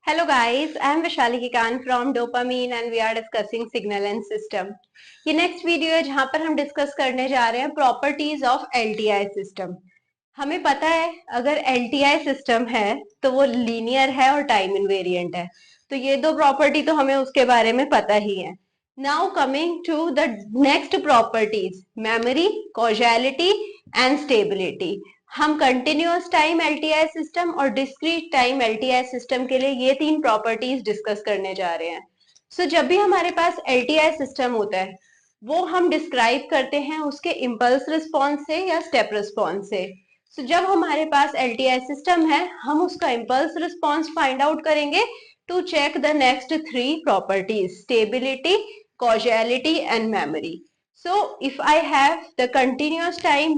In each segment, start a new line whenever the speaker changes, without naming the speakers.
Hello guys, I am Vishali Kikan from Dopamine and we are discussing signal and system. ये next video है जहां पर हम discuss करने जा रहे हैं प्रॉपर्टीज ऑफ एलटीआई सिस्टम। हमें पता है अगर एलटीआई सिस्टम है तो वो लीनियर है और टाइम इनवेरिएंट है, तो ये दो प्रॉपर्टी तो हमें उसके बारे में पता ही है। Now coming to the next properties, memory, causality and stability. हम कंटिन्यूअस टाइम एलटीआई सिस्टम और डिस्क्रीट टाइम एलटीआई सिस्टम के लिए ये तीन प्रॉपर्टीज डिस्कस करने जा रहे हैं। सो जब भी हमारे पास एलटीआई सिस्टम होता है वो हम डिस्क्राइब करते हैं उसके इम्पल्स रिस्पॉन्स से या स्टेप रिस्पॉन्स से। सो जब हमारे पास एलटीआई सिस्टम है हम उसका इम्पल्स रिस्पॉन्स फाइंड आउट करेंगे to check the next three properties, stability, causality and memory. So if I have the continuous time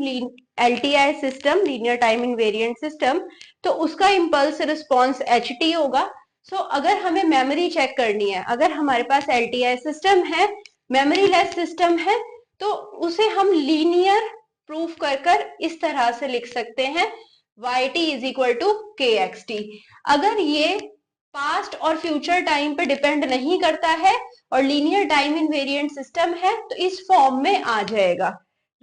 LTI system, linear time invariant system, तो उसका impulse response HT होगा। So अगर हमें memory check करनी है, अगर हमारे पास LTI system है, memory less system है, तो उसे हम linear प्रूफ कर इस तरह से लिख सकते हैं yt is equal to kxt। अगर ये पास्ट और फ्यूचर टाइम पे डिपेंड नहीं करता है और लीनियर टाइम इनवेरिएंट सिस्टम है तो इस फॉर्म में आ जाएगा,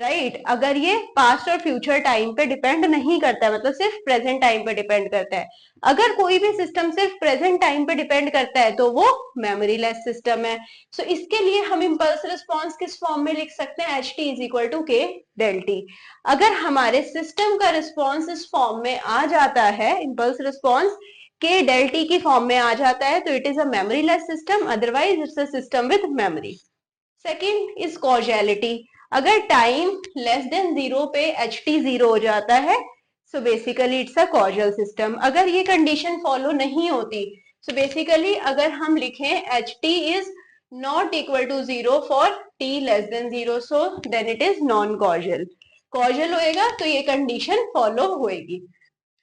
राइट। अगर ये पास्ट और फ्यूचर टाइम पे डिपेंड नहीं करता है, मतलब सिर्फ प्रेजेंट टाइम पे डिपेंड करता है। अगर कोई भी सिस्टम सिर्फ प्रेजेंट टाइम पे डिपेंड करता है तो वो मेमोरी लेस सिस्टम है। सो इसके लिए हम इम्पल्स रिस्पॉन्स किस फॉर्म में लिख सकते हैं, H T is equal to k del t. अगर हमारे सिस्टम का रिस्पॉन्स इस फॉर्म में आ जाता है, इम्पल्स रिस्पॉन्स के डेल टी की फॉर्म में आ जाता है तो it is a memory less system, otherwise it's a system with memory. Second is causality. अगर टाइम लेस देन जीरो पे एच टी जीरो हो जाता है so basically it's a causal system. अगर ये कंडीशन फॉलो नहीं होती सो बेसिकली अगर हम लिखें h T is not equal to zero for t less than zero, so then it is non causal. Causal होएगा तो ये कंडीशन फॉलो होएगी।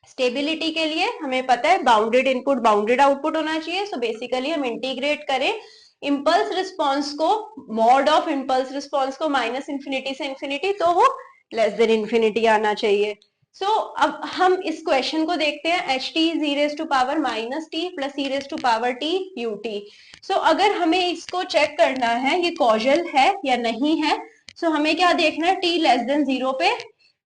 स्टेबिलिटी के लिए हमें पता है बाउंडेड इनपुट बाउंडेड आउटपुट होना चाहिए। सो बेसिकली हम इंटीग्रेट करें इम्पल्स रिस्पॉन्स को, मॉड ऑफ इम्पल्स रिस्पॉन्स को माइनस इंफिनिटी से इंफिनिटी, तो वो लेस देन इंफिनिटी आना चाहिए। सो अब हम इस क्वेश्चन को देखते हैं, H T is E raise to power minus T plus E raise to power T U T. So अगर हमें इसको चेक करना है ये कॉजल है या नहीं है, सो हमें क्या देखना है, टी लेस देन जीरो पे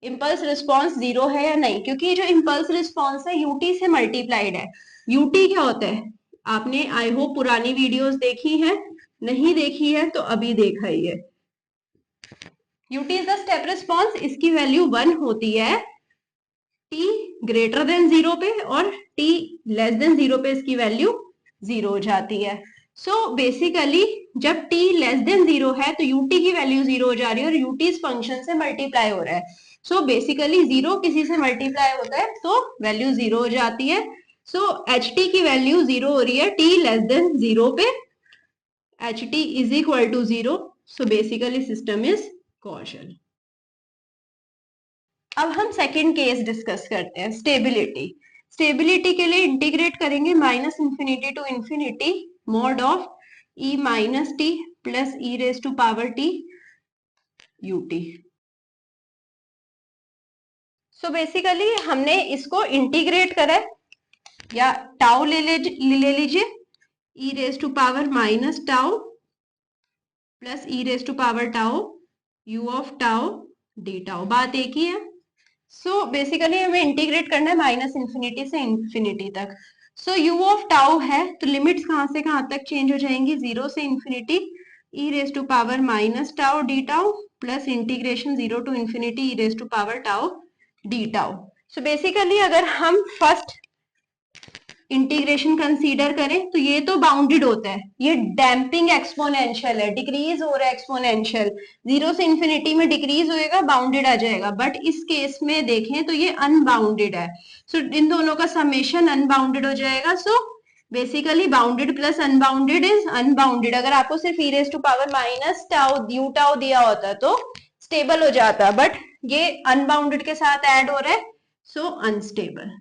इम्पल्स रिस्पॉन्स जीरो है या नहीं, क्योंकि जो इम्पल्स रिस्पॉन्स है यूटी से मल्टीप्लाइड है। यूटी क्या होता है, आपने आई होप पुरानी वीडियोस देखी हैं, नहीं देखी है तो अभी देखा ही है। UT is the step response, इसकी वैल्यू 1 होती है टी ग्रेटर देन जीरो पे और टी लेस देन जीरो पे इसकी वैल्यू 0 हो जाती है। सो बेसिकली जब t लेस देन जीरो है तो ut की वैल्यू 0 हो जा रही है और ut इस फंक्शन से मल्टीप्लाई हो रहा है। सो बेसिकली 0 किसी से मल्टीप्लाई होता है तो वैल्यू 0 हो जाती है। सो ht की वैल्यू 0 हो रही है t लेस देन जीरो पे, ht is equal to 0। So basically system is causal. अब हम सेकेंड केस डिस्कस करते हैं, स्टेबिलिटी। स्टेबिलिटी के लिए इंटीग्रेट करेंगे minus infinity to infinity mod of E minus T plus E raise to power T U T. So basically हमने इसको integrate करा है, या टाउ ले लीजिए, E raise to power minus tau plus E raise to power tau U of tau D tau, बात एक ही है। सो बेसिकली हमें इंटीग्रेट करना है माइनस इंफिनिटी से इंफिनिटी तक। सो यू ऑफ टाउ है तो लिमिट्स कहां से कहां तक चेंज हो जाएंगी, 0 से infinity e raise to power minus tau D tau plus integration 0 to infinity e raise to power tau D tau. So basically अगर हम फर्स्ट इंटीग्रेशन कंसीडर करें तो ये तो बाउंडेड होता है, ये डैम्पिंग एक्सपोनेंशियल है, डिक्रीज हो रहा है एक्सपोनेंशियल, 0 से इंफिनिटी में डिक्रीज होएगा बाउंडेड आ जाएगा। बट इस केस में देखें तो ये अनबाउंडेड है, सो इन दोनों का समेशन अनबाउंडेड हो जाएगा। So basically bounded plus unbounded is unbounded. अगर आपको सिर्फ E raise to power minus tau U tau दिया होता तो स्टेबल हो जाता, बट ये अनबाउंडेड के साथ ऐड हो रहा है सो अनस्टेबल,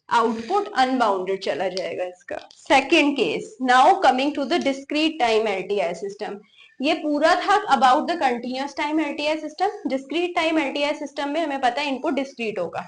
आउटपुट अनबाउंडेड चला जाएगा इसका। Second case, now coming to the discrete time LTI system. ये पूरा था about the continuous time LTI system. Discrete time LTI system में हमें पता है इनपुट डिस्क्रीट होगा।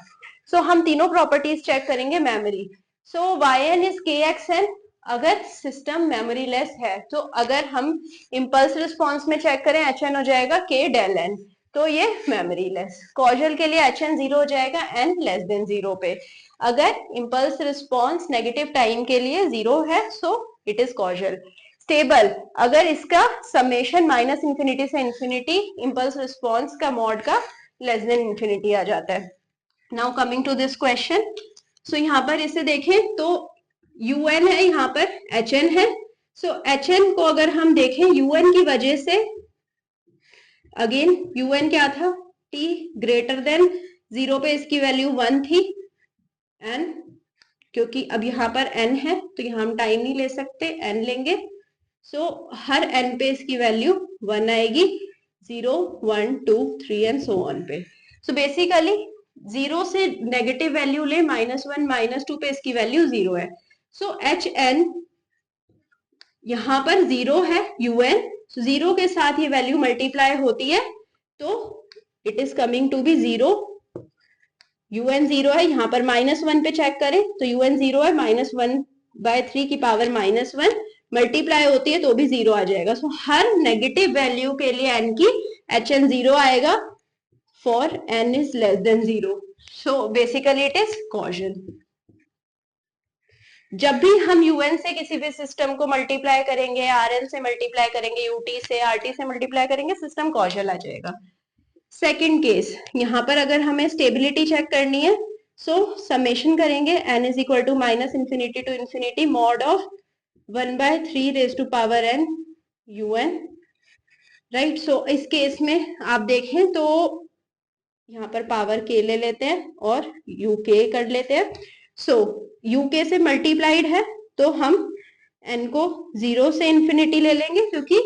सो हम तीनों प्रॉपर्टीज चेक करेंगे। Memory, so yn is kxn अगर सिस्टम मेमोरी लेस है। तो अगर हम इम्पल्स रिस्पॉन्स में चेक करें hn हो जाएगा k del n, तो ये मेमोरी लेस। कॉजल के लिए hn 0 हो जाएगा n लेस देन 0 पे। अगर इम्पल्स रिस्पॉन्स नेगेटिव टाइम के लिए 0 है so it is causal. Stable अगर इसका समेशन माइनस इंफिनिटी से इंफिनिटी इम्पल्स रिस्पॉन्स का मॉड का लेस देन इंफिनिटी आ जाता है। Now coming to this question, so यहाँ पर इसे देखें तो un है, यहाँ पर hn है। सो hn को अगर हम देखें un की वजह से, अगेन un क्या था, t ग्रेटर देन 0 पे इसकी वैल्यू 1 थी, n क्योंकि अब यहाँ पर n है तो यहाँ हम टाइम नहीं ले सकते, n लेंगे। सो हर n पे इसकी वैल्यू 1 आएगी, 0 1 2 3 एंड सो ऑन पे। सो बेसिकली 0 से नेगेटिव वैल्यू ले -1 -2 पे इसकी वैल्यू 0 है। सो hn यहाँ पर 0 है un, so 0 के साथ ये वैल्यू मल्टीप्लाई होती है तो it is coming to be 0। un 0 है, यहाँ पर -1 पे चेक करें तो un 0 है, -1/3 की पावर -1 मल्टीप्लाई होती है तो भी 0 आ जाएगा। सो हर नेगेटिव वैल्यू के लिए n की hn 0 आएगा for n is less than 0। So basically it is causal. जब भी हम un से किसी भी सिस्टम को मल्टीप्लाई करेंगे, rn से मल्टीप्लाई करेंगे, ut से rt से मल्टीप्लाई करेंगे, सिस्टम कॉजल आ जाएगा। सेकेंड केस, यहाँ पर अगर हमें स्टेबिलिटी चेक करनी है सो समेशन करेंगे n is equal to minus infinity to infinity mod of 1/3 raise to power n un, right. So इस केस में आप देखें तो यहाँ पर पावर k ले लेते हैं और uk कर लेते हैं। सो uk से मल्टीप्लाइड है तो हम n को 0 से इंफिनिटी ले लेंगे क्योंकि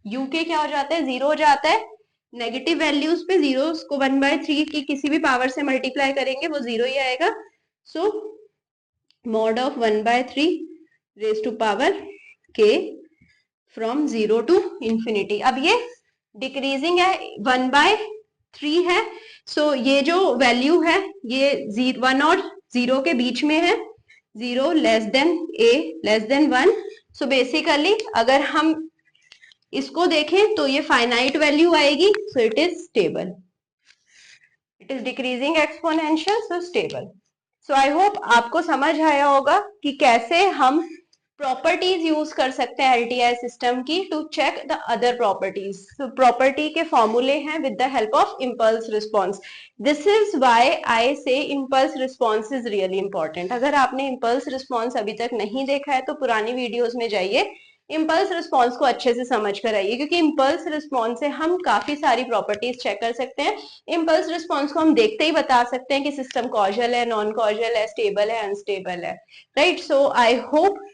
uk क्या हो जाता है, 0 हो जाता है। नेगेटिव वैल्यूज पे 0 को 1/3 की किसी भी पावर से मल्टीप्लाई करेंगे वो 0 ही आएगा। So mod of 1/3 raise to power k from 0 to infinity. अब ये डिक्रीजिंग है, 1/3 है। सो ये जो वैल्यू है ये 1 और 0 के बीच में है, 0 less than a less than 1। So basically अगर हम इसको देखें तो ये फाइनाइट वैल्यू आएगी, सो it is stable, it is decreasing exponential, so stable. So I hope आपको समझ आया होगा कि कैसे हम प्रॉपर्टीज यूज कर सकते हैं एलटीआई सिस्टम की to check the other properties. Property के फॉर्मूले हैं with the help of impulse response. This is why I say impulse response is really important. अगर आपने इम्पल्स रिस्पॉन्स अभी तक नहीं देखा है तो पुरानी वीडियोस में जाइए, इम्पल्स रिस्पॉन्स को अच्छे से समझ कर आइए, क्योंकि इम्पल्स रिस्पॉन्स से हम काफी सारी प्रॉपर्टीज चेक कर सकते हैं। इम्पल्स रिस्पॉन्स को हम देखते ही बता सकते हैं कि सिस्टम कॉजल है, नॉन कॉजल है, स्टेबल है, अनस्टेबल है, राइट। सो आई होप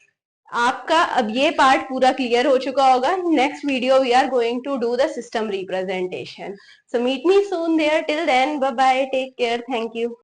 आपका अब ये पार्ट पूरा क्लियर हो चुका होगा। Next video we are going to do the system representation. So meet me soon there, till then bye bye, take care, thank you.